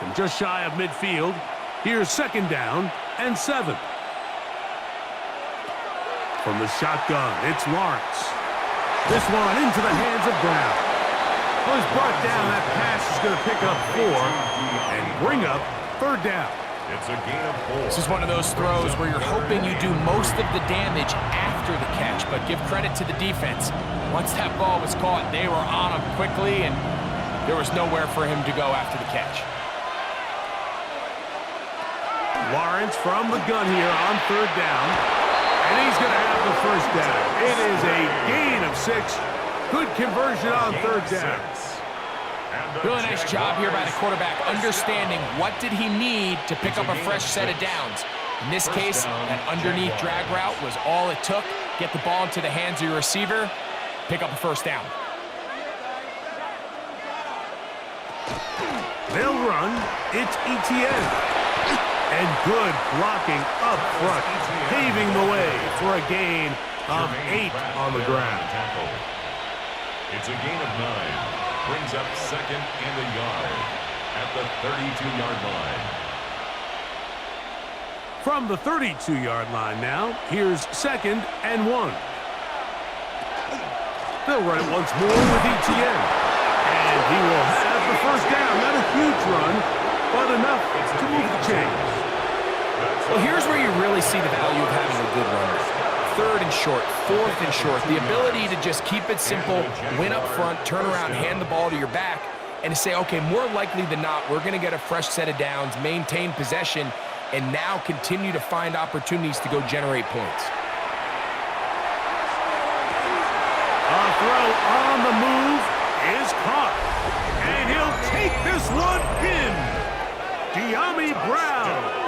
From just shy of midfield, here's 2nd down and 7. From the shotgun, it's Lawrence. This one into the hands of Brown. Well, he's brought down. That pass is going to pick up 4 and bring up 3rd down. It's a gain of 4. This is one of those throws where you're hoping you do most of the damage after the catch, but give credit to the defense. Once that ball was caught, they were on him quickly, and there was nowhere for him to go after the catch. Lawrence from the gun here on 3rd down, and he's going to have the 1st down. It is a gain of 6. Good conversion on 3rd down. Really nice job here by the quarterback, understanding what did he need to pick up a fresh set of downs. In this case, that underneath drag route was all it took. Get the ball into the hands of your receiver, pick up a 1st down. They'll run. It's ETN. And good blocking up front, paving the way for a gain of 8 on the ground. It's a gain of 9. Brings up 2nd and a yard at the 32-yard line. From the 32-yard line now, here's 2nd and 1. They'll run it once more with ETN. And he will have the 1st down. Not a huge run, but enough to move the chains. Well, here's where you really see the value of having a good runner. 3rd and short, 4th and short. The ability to just keep it simple, win up front, turn around, hand the ball to your back, and to say, okay, more likely than not, we're going to get a fresh set of downs, maintain possession, and now continue to find opportunities to go generate points. A throw on the move is caught. And he'll take this one in. De'Ami Brown.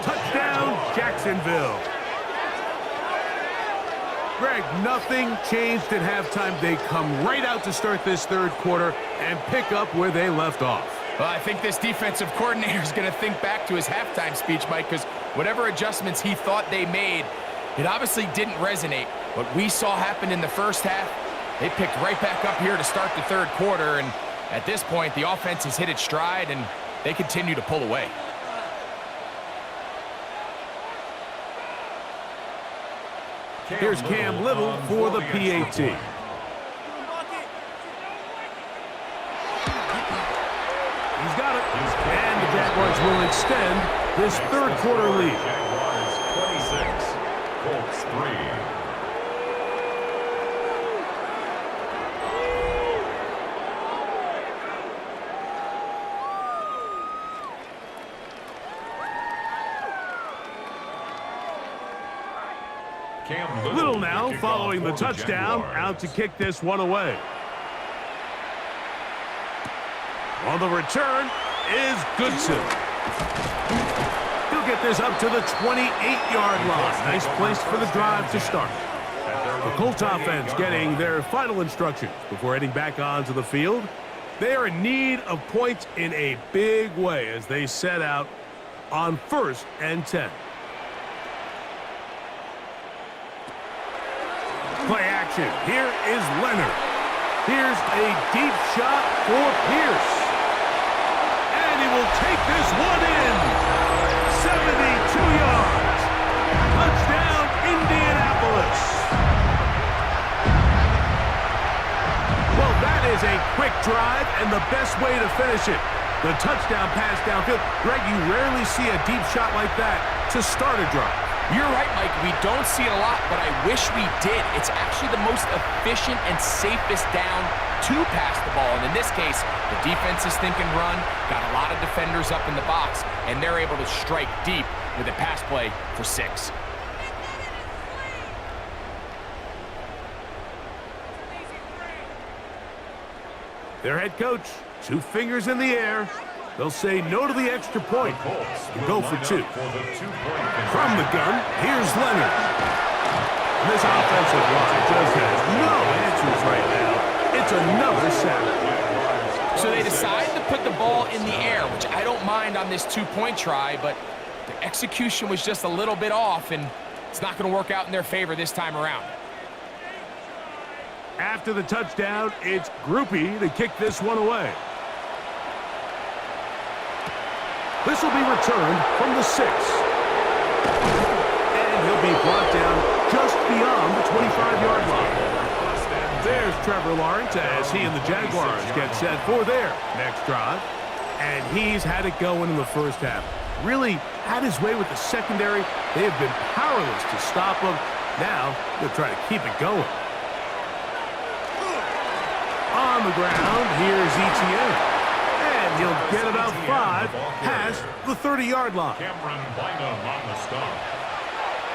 Touchdown, Jacksonville. Greg, nothing changed at halftime. They come right out to start this 3rd quarter and pick up where they left off. Well, I think this defensive coordinator is going to think back to his halftime speech, Mike, because whatever adjustments he thought they made, it obviously didn't resonate. What we saw happen in the 1st half, they picked right back up here to start the 3rd quarter, and at this point, the offense has hit its stride, and they continue to pull away. Here's Cam Little for the PAT. He's got it. And the Jaguars will extend this 3rd quarter lead. Jaguars 26, Colts 3. Little now following the touchdown, out to kick this one away. On the return is Goodson. He'll get this up to the 28-yard line. Nice place for the drive to start. The Colts offense getting their final instructions before heading back onto the field. They are in need of points in a big way as they set out on 1st and 10. Play action. Here is Leonard. Here's a deep shot for Pierce. And he will take this one in. 72 yards. Touchdown, Indianapolis. Well, that is a quick drive and the best way to finish it. The touchdown pass downfield. Greg, you rarely see a deep shot like that to start a drive. You're right, Mike. We don't see it a lot, but I wish we did. It's actually the most efficient and safest down to pass the ball. And in this case, the defense is thinking run, got a lot of defenders up in the box, and they're able to strike deep with a pass play for 6. Their head coach, 2 fingers in the air. They'll say no to the extra point. Colts And will go for line two. up for the two-point From the gun, here's Leonard. This offensive line just has no answers right now. It's another sack. So they decide to put the ball in the air, which I don't mind on this two-point try, but the execution was just a little bit off, and it's not going to work out in their favor this time around. After the touchdown, it's Groupie to kick this one away. This will be returned from the 6. And he'll be brought down just beyond the 25-yard line. There's Trevor Lawrence as he and the Jaguars get set for their next drive. And he's had it going in the first half. Really had his way with the secondary. They have been powerless to stop him. Now they'll try to keep it going. On the ground, here's Etienne. And he'll get about 5 past the 30-yard line. Cameron Bynum on the stop.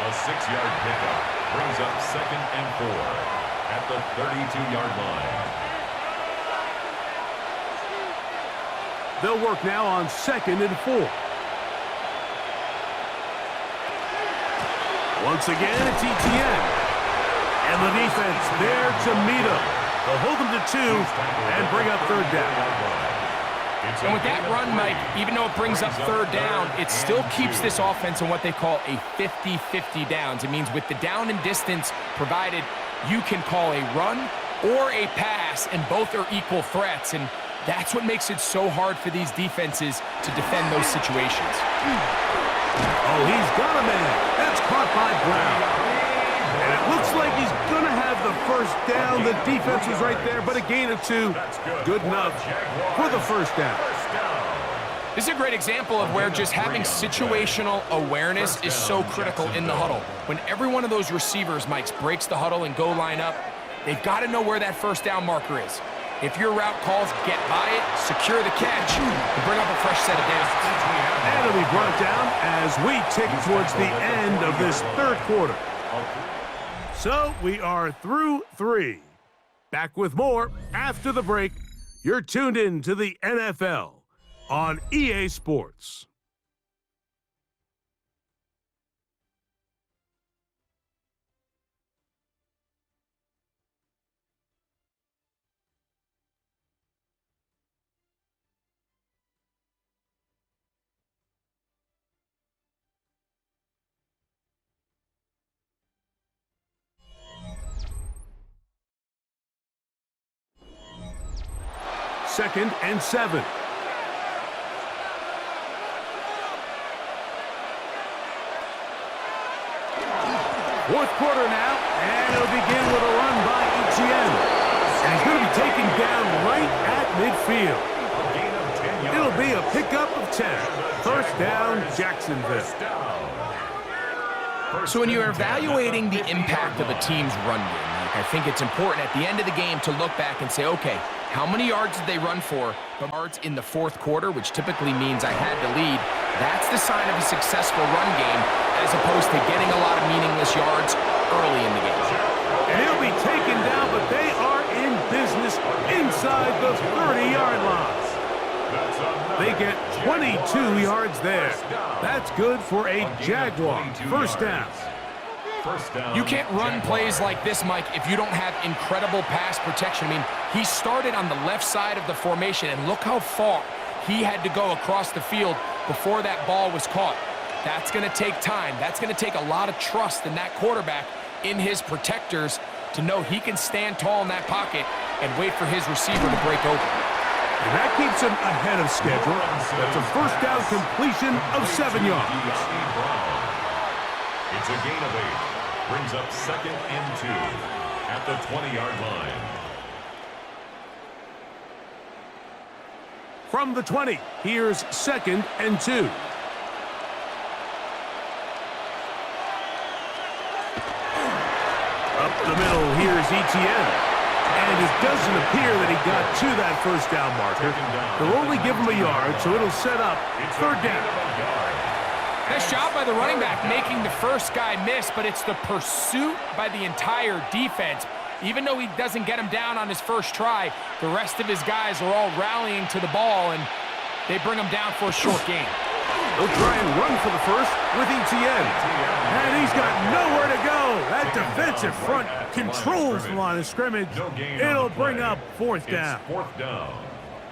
A 6-yard pickup brings up 2nd and 4 at the 32-yard line. They'll work now on 2nd and 4. Once again, it's Etienne. And the defense there to meet him. They'll hold him to 2 and bring up 3rd down. And with that run, Mike, even though it brings up 3rd down, it still keeps this offense in what they call a 50-50 downs. It means with the down and distance provided, you can call a run or a pass, and both are equal threats. And that's what makes it so hard for these defenses to defend those situations. Oh, he's got a man. That's caught by Brown. And it looks like he's going to have the first down. The defense is right there, but a gain of 2. Good enough for the first down. This is a great example of where just having situational awareness is so critical in the huddle. When every one of those receivers, Mike, breaks the huddle and go line up, they've got to know where that first down marker is. If your route calls, get by it, secure the catch, and bring up a fresh set of downs. And it'll be brought down as we tick towards the end of this 3rd quarter. So we are through 3. Back with more after the break. You're tuned in to the NFL on EA Sports. Second and 7. Fourth quarter now, and it'll begin with a run by Etienne. And he's going to be taken down right at midfield. It'll be a pickup of 10. First down, Jacksonville. So when you're evaluating the impact of a team's run game, I think it's important at the end of the game to look back and say, okay, how many yards did they run for? Yards in the 4th quarter, which typically means I had to lead. That's the sign of a successful run game, as opposed to getting a lot of meaningless yards early in the game. And he'll be taken down, but they are in business inside the 30-yard line. They get 22 yards there. That's good for a Jaguar first down. You can't run plays like this, Mike, if you don't have incredible pass protection. I mean, he started on the left side of the formation, and look how far he had to go across the field before that ball was caught. That's going to take time. That's going to take a lot of trust in that quarterback, in his protectors, to know he can stand tall in that pocket and wait for his receiver to break open. And that keeps him ahead of schedule. That's a first down completion of 7 yards. It's a gain of 8. Brings up 2nd and 2 at the 20-yard line. From the 20, here's 2nd and 2. Up the middle, here's Etienne. And it doesn't appear that he got to that first down marker. They'll only give him a yard, so it'll set up 3rd down. Nice job by the running back making the first guy miss, but it's the pursuit by the entire defense. Even though he doesn't get him down on his first try, the rest of his guys are all rallying to the ball, and they bring him down for a short gain. They'll try and run for the first with ETN. And he's got nowhere to go. That defensive front controls the line of scrimmage. It'll bring up fourth down. Fourth down.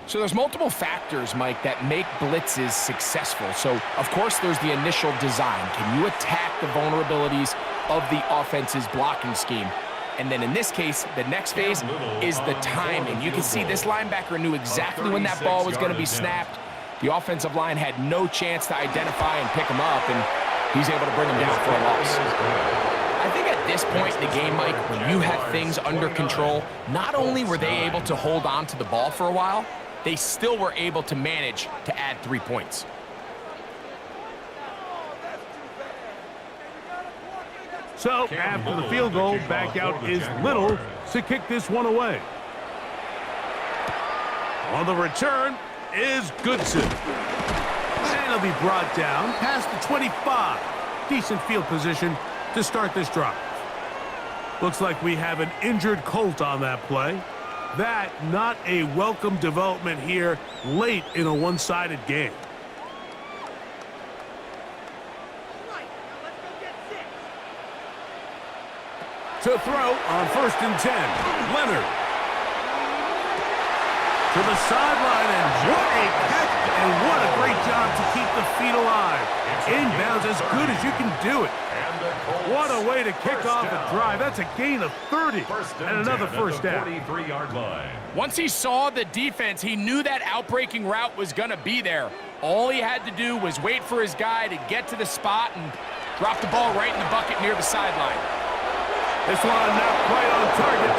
So there's multiple factors, Mike, that make blitzes successful. So, of course, there's the initial design. Can you attack the vulnerabilities of the offense's blocking scheme? And then in this case, the next phase is the timing. You can see this linebacker knew exactly when that ball was going to be snapped. The offensive line had no chance to identify and pick him up, and he's able to bring him down for a loss. I think at this point in the game, Mike, when you have things under control, not only were they able to hold on to the ball for a while, they still were able to manage to add 3 points. So, after the field goal, back out is Little to kick this one away. On the return is Goodson. And he'll be brought down past the 25. Decent field position to start this drive. Looks like we have an injured Colt on that play. That not a welcome development here late in a one-sided game. To throw on 1st and 10. Leonard. To the sideline, and what a catch, and what a great job to keep the feet alive. Inbounds as good as you can do it. What a way to kick off a drive. That's a gain of 30 and another first down. 43-yard line. Once he saw the defense, he knew that outbreaking route was going to be there. All he had to do was wait for his guy to get to the spot and drop the ball right in the bucket near the sideline. This one not quite on target.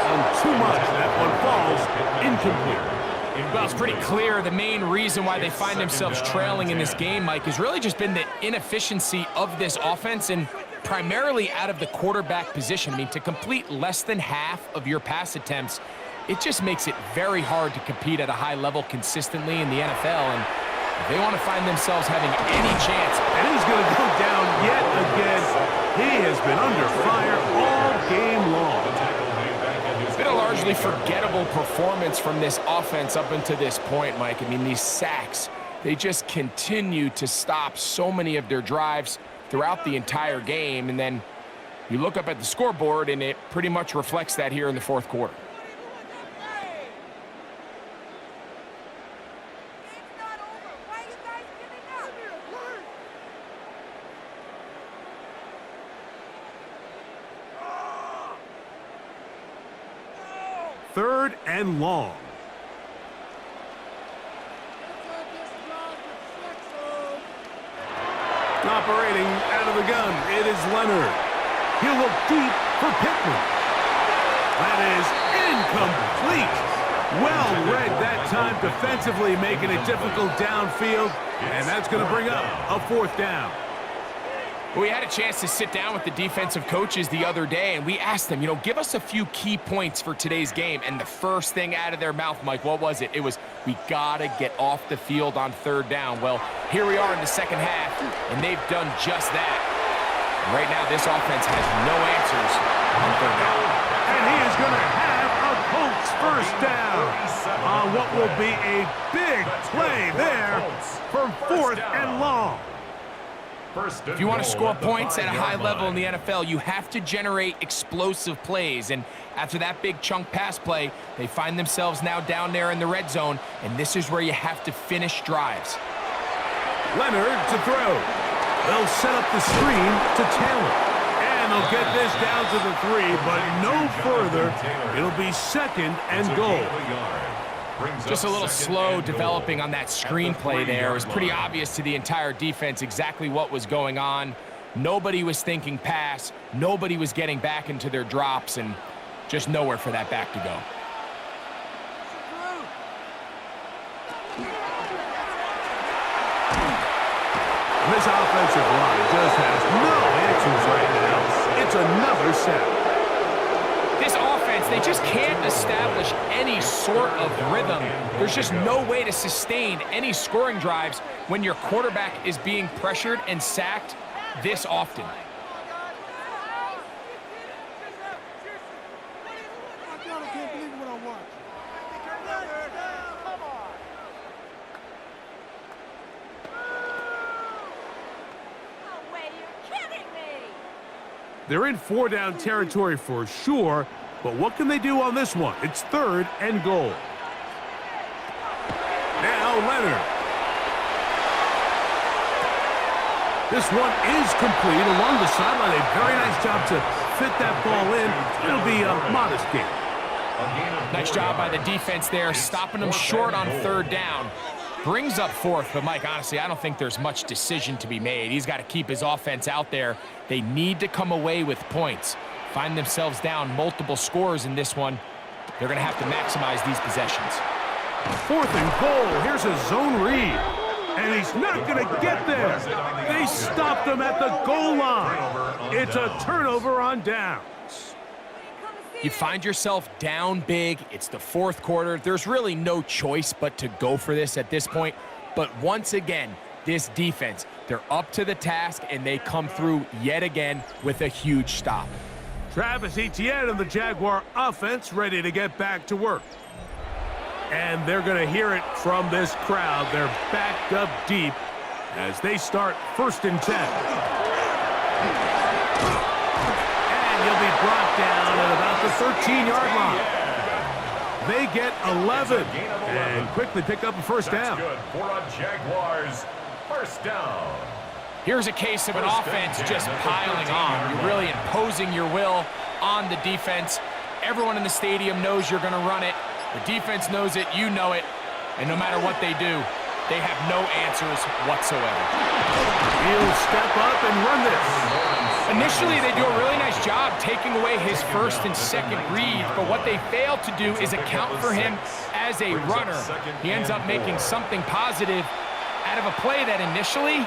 And too much. That one falls incomplete. Well, it's pretty clear the main reason why they find themselves trailing in this game, Mike, has really just been the inefficiency of this offense and primarily out of the quarterback position. I mean, to complete less than half of your pass attempts, it just makes it very hard to compete at a high level consistently in the NFL. And if they want to find themselves having any chance, and he's going to go down yet again. He has been under fire all game long. It's been a largely forgettable performance from this offense up until this point, Mike. I mean, these sacks, they just continue to stop so many of their drives throughout the entire game. And then you look up at the scoreboard, and it pretty much reflects that here in the fourth quarter. Third and long. Operating out of the gun, it is Leonard. He'll look deep for Pittman. That is incomplete. Well read that time defensively, making it difficult downfield, and that's going to bring up a fourth down. We had a chance to sit down with the defensive coaches the other day, and we asked them, give us a few key points for today's game. And the first thing out of their mouth, Mike, what was it? It was, we got to get off the field on third down. Well, here we are in the second half, and they've done just that. Right now, this offense has no answers on third down. And he is going to have a Colts first down on what will be a big play there for 4th and long. If you want to score points at a high level in the NFL, you have to generate explosive plays. And after that big chunk pass play, they find themselves now down there in the red zone, and this is where you have to finish drives. Leonard to throw. They'll set up the screen to Taylor. And they'll get this down to the 3, but no further. It'll be 2nd and goal. Just a little slow developing on that screenplay there. It was pretty obvious to the entire defense exactly what was going on. Nobody was thinking pass. Nobody was getting back into their drops, and just nowhere for that back to go. This offensive line just has no answers right now. It's another sack. This offense, they just can't establish any sort of rhythm. There's just no way to sustain any scoring drives when your quarterback is being pressured and sacked this often. They're in four-down territory for sure, but what can they do on this one? It's 3rd and goal. Now Leonard. This one is complete along the sideline. A very nice job to fit that ball in. It'll be a modest gain. Nice job by the defense there, stopping them short on 3rd down. Brings up 4th, but Mike, honestly, I don't think there's much decision to be made. He's got to keep his offense out there. They need to come away with points. Find themselves down multiple scores in this one. They're going to have to maximize these possessions. 4th and goal. Here's a zone read. And he's not going to get there. They stopped him at the goal line. It's a turnover on downs. You find yourself down big. It's the 4th quarter. There's really no choice but to go for this at this point. But once again, this defense, they're up to the task, and they come through yet again with a huge stop. Travis Etienne and the Jaguar offense ready to get back to work. And they're going to hear it from this crowd. They're backed up deep as they start 1st and 10. And he'll be brought down at about the 13-yard line. They get 11 and quickly pick up a 1st down. That's good for a Jaguars 1st down. Here's a case of an offense just piling on. You're really imposing your will on the defense. Everyone in the stadium knows you're going to run it. The defense knows it, you know it, and no matter what they do, they have no answers whatsoever. He'll step up and run this. Initially, they do a really nice job taking away his 1st and 2nd read, but what they fail to do is account for him as a runner. He ends up making something positive out of a play that initially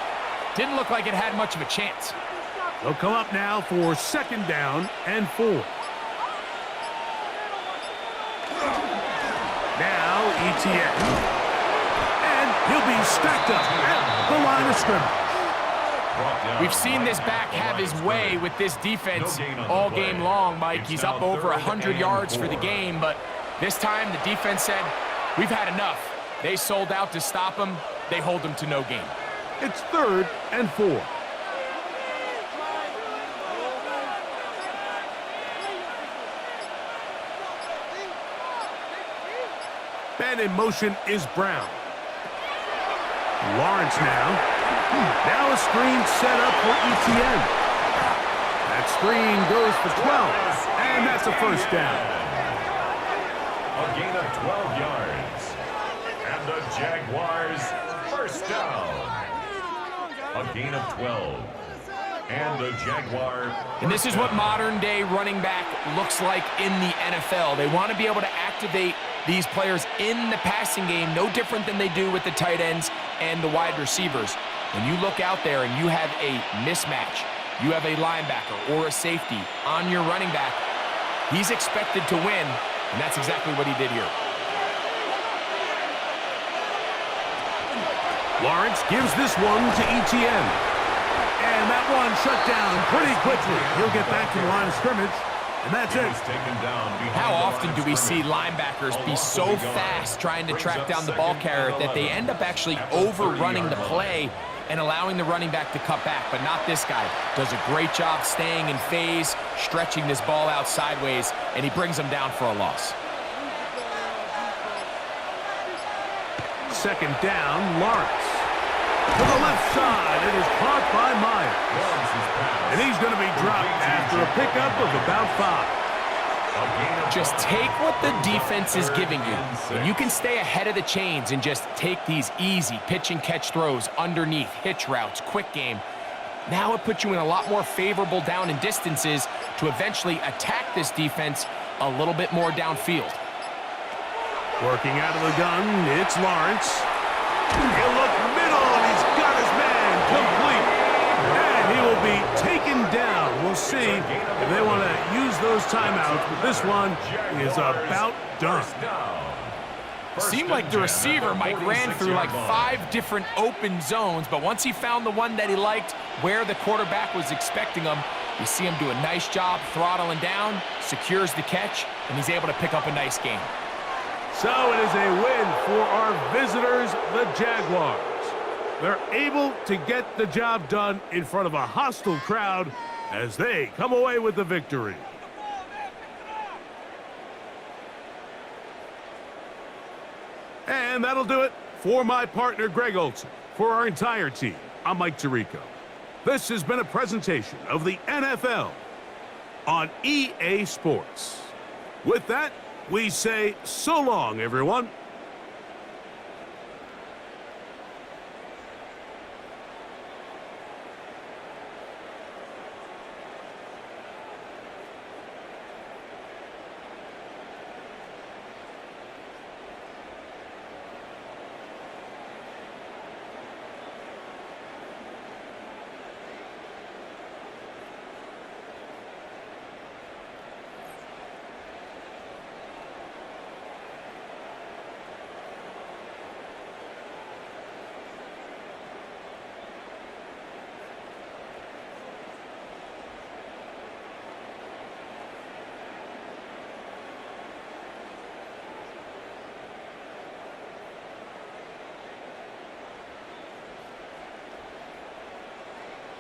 didn't look like it had much of a chance. They'll come up now for 2nd down and 4. Now Etienne. And he'll be stacked up at the line of scrimmage. We've seen this back have his way with this defense all game long, Mike. He's up over 100 yards for the game, but this time the defense said, we've had enough. They sold out to stop him. They hold him to no gain. It's 3rd and 4. And in motion is Brown. Lawrence now. Now a screen set up for Etienne. That screen goes for 12. And that's a 1st down. A gain of 12 yards. And the Jaguars 1st down. A gain of 12. And the Jaguar. And this is what modern-day running back looks like in the NFL. They want to be able to activate these players in the passing game, no different than they do with the tight ends and the wide receivers. When you look out there and you have a mismatch, you have a linebacker or a safety on your running back, he's expected to win, and that's exactly what he did here. Lawrence gives this one to Etienne. And that one shut down pretty quickly. He'll get back to the line of scrimmage, and that's it. How often do we see linebackers be so fast trying to track down the ball carrier that they end up actually overrunning the play and allowing the running back to cut back? But not this guy. Does a great job staying in phase, stretching this ball out sideways, and he brings them down for a loss. 2nd down, Lawrence. To the left side, it is caught by Myers. And he's going to be dropped after a pickup of about 5. Just take what the defense is giving you. And you can stay ahead of the chains and just take these easy pitch and catch throws underneath, hitch routes, quick game. Now it puts you in a lot more favorable down and distances to eventually attack this defense a little bit more downfield. Working out of the gun, it's Lawrence. He'll look middle, and he's got his man complete. And he will be taken down. We'll see if they want to use those timeouts, but this one is about done. Seemed like the receiver, Mike, ran through like 5 different open zones, but once he found the one that he liked, where the quarterback was expecting him, you see him do a nice job throttling down, secures the catch, and he's able to pick up a nice gain. So it is a win for our visitors, the Jaguars. They're able to get the job done in front of a hostile crowd, as they come away with the victory. And that'll do it for my partner, Greg Olson. For our entire team, I'm Mike Tirico. This has been a presentation of the NFL on EA Sports. With that, we say so long, everyone.